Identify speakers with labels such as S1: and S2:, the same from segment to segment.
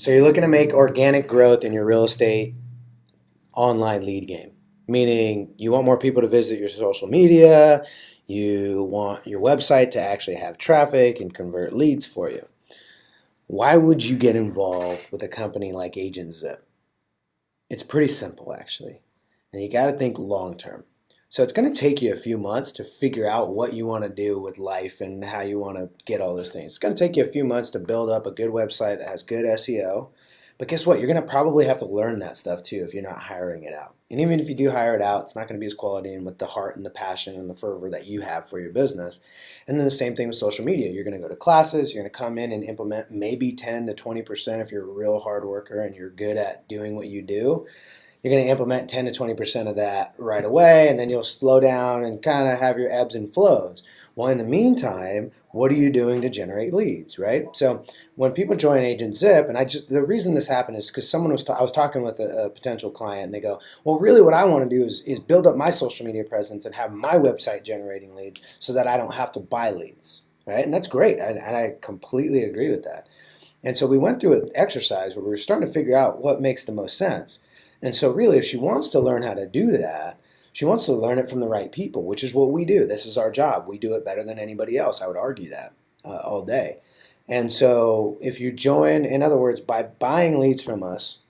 S1: So you're looking to make organic growth in your real estate online lead game, meaning you want more people to visit your social media, you want your website to actually have traffic and convert leads for you. Why would you get involved with a company like Agent Zip? It's pretty simple, actually, and you got to think long term. So it's going to take you a few months to figure out what you want to do with life and how you want to get all those things. It's going to take you a few months to build up a good website that has good SEO. But guess what? You're going to probably have to learn that stuff too if you're not hiring it out. And even if you do hire it out, it's not going to be as quality and with the heart and the passion and the fervor that you have for your business. And then the same thing with social media. You're going to go to classes, you're going to come in and implement maybe 10 to 20% if you're a real hard worker and you're good at doing what you do. You're going to implement 10 to 20% of that right away, and then you'll slow down and kind of have your ebbs and flows. Well, in the meantime, what are you doing to generate leads, right? So when people join Agent Zip, and the reason this happened is because I was talking with a potential client, and they go, well, really what I want to do is build up my social media presence and have my website generating leads so that I don't have to buy leads, right? And that's great, and I completely agree with that. And so we went through an exercise where we were starting to figure out what makes the most sense. And so really, if she wants to learn how to do that, she wants to learn it from the right people, which is what we do. This is our job. We do it better than anybody else. I would argue that all day. And so if you join, in other words, by buying leads from us,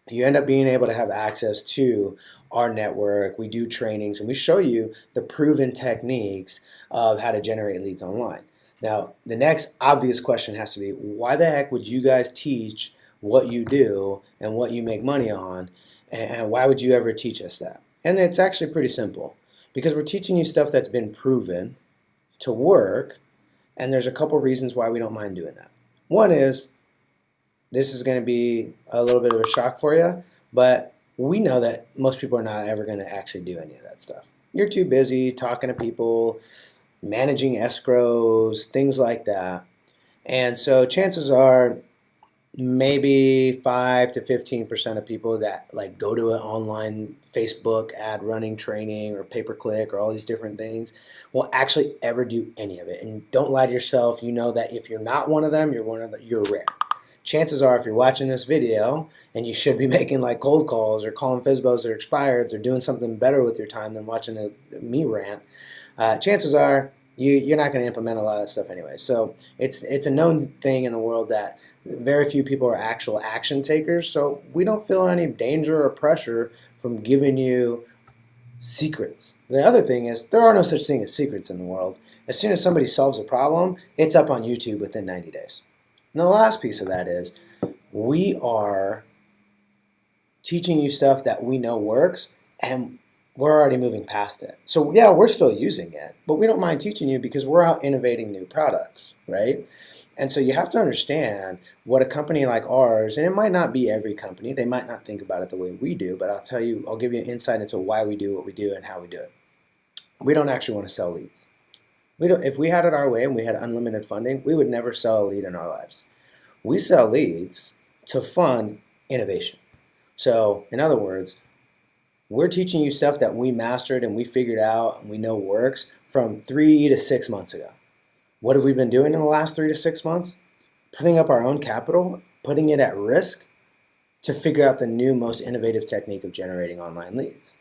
S1: you end up being able to have access to our network. We do trainings and we show you the proven techniques of how to generate leads online. Now, the next obvious question has to be, why the heck would you guys teach what you do and what you make money on, and why would you ever teach us that? And it's actually pretty simple, because we're teaching you stuff that's been proven to work, and there's a couple reasons why we don't mind doing that. One is, this is going to be a little bit of a shock for you, but we know that most people are not ever going to actually do any of that stuff. You're too busy talking to people, managing escrows, things like that. And so chances are maybe 5 to 15% of people that like go to an online Facebook ad running training or pay-per-click or all these different things will actually ever do any of it. And don't lie to yourself. You know that if you're not one of them, you're rare. Chances are, if you're watching this video and you should be making like cold calls or calling FSBOs or expireds or doing something better with your time than watching me rant, chances are you're not going to implement a lot of that stuff anyway. So it's a known thing in the world that very few people are actual action takers. So we don't feel any danger or pressure from giving you secrets. The other thing is, there are no such thing as secrets in the world. As soon as somebody solves a problem, it's up on YouTube within 90 days. And the last piece of that is, we are teaching you stuff that we know works, and we're already moving past it. So yeah, we're still using it, but we don't mind teaching you because we're out innovating new products, right? And so you have to understand what a company like ours, and it might not be every company, they might not think about it the way we do, but I'll give you an insight into why we do what we do and how we do it. We don't actually want to sell leads. If we had it our way and we had unlimited funding, we would never sell a lead in our lives. We sell leads to fund innovation. So in other words, we're teaching you stuff that we mastered and we figured out and we know works from 3 to 6 months ago. What have we been doing in the last 3 to 6 months? Putting up our own capital, putting it at risk to figure out the new, most innovative technique of generating online leads.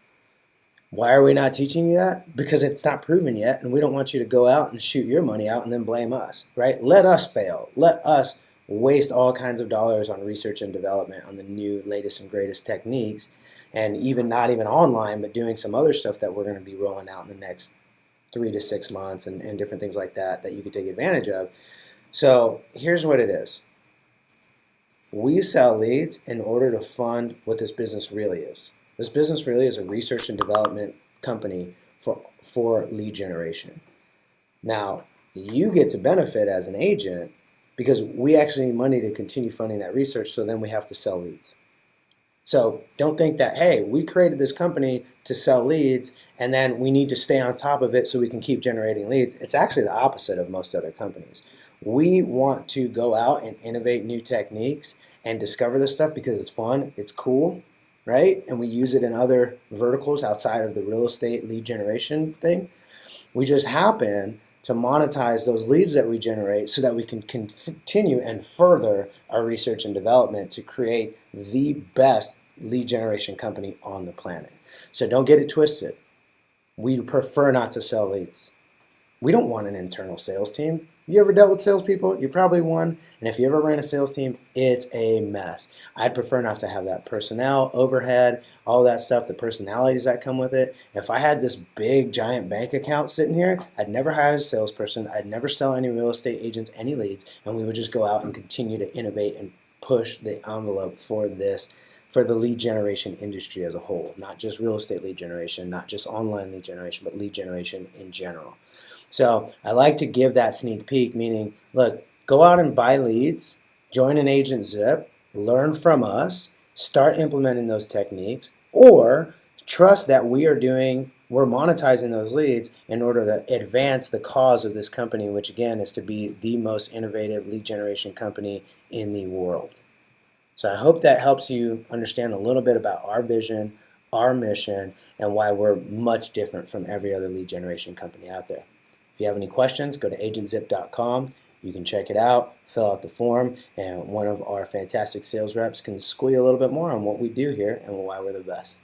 S1: Why are we not teaching you that? Because it's not proven yet, and we don't want you to go out and shoot your money out and then blame us, right? Let us fail. Let us waste all kinds of dollars on research and development on the new, latest, and greatest techniques, and not even online, but doing some other stuff that we're going to be rolling out in the next 3 to 6 months and different things like that you could take advantage of. So here's what it is. We sell leads in order to fund what this business really is. This business really is a research and development company for lead generation. Now, you get to benefit as an agent because we actually need money to continue funding that research, so then we have to sell leads. So don't think that, hey, we created this company to sell leads and then we need to stay on top of it so we can keep generating leads. It's actually the opposite of most other companies. We want to go out and innovate new techniques and discover this stuff because it's fun, it's cool, right? And we use it in other verticals outside of the real estate lead generation thing. We just happen to monetize those leads that we generate so that we can continue and further our research and development to create the best lead generation company on the planet. So don't get it twisted. We prefer not to sell leads. We don't want an internal sales team. You ever dealt with salespeople? You probably one. And if you ever ran a sales team, it's a mess. I'd prefer not to have that personnel, overhead, all that stuff, the personalities that come with it. If I had this big, giant bank account sitting here, I'd never hire a salesperson. I'd never sell any real estate agents any leads. And we would just go out and continue to innovate and push the envelope for the lead generation industry as a whole. Not just real estate lead generation, not just online lead generation, but lead generation in general. So I like to give that sneak peek, meaning, look, go out and buy leads, join an Agent Zip, learn from us, start implementing those techniques, or trust that we're monetizing those leads in order to advance the cause of this company, which again is to be the most innovative lead generation company in the world. So I hope that helps you understand a little bit about our vision, our mission, and why we're much different from every other lead generation company out there. If you have any questions, go to agentzip.com. You can check it out, fill out the form, and one of our fantastic sales reps can school you a little bit more on what we do here and why we're the best.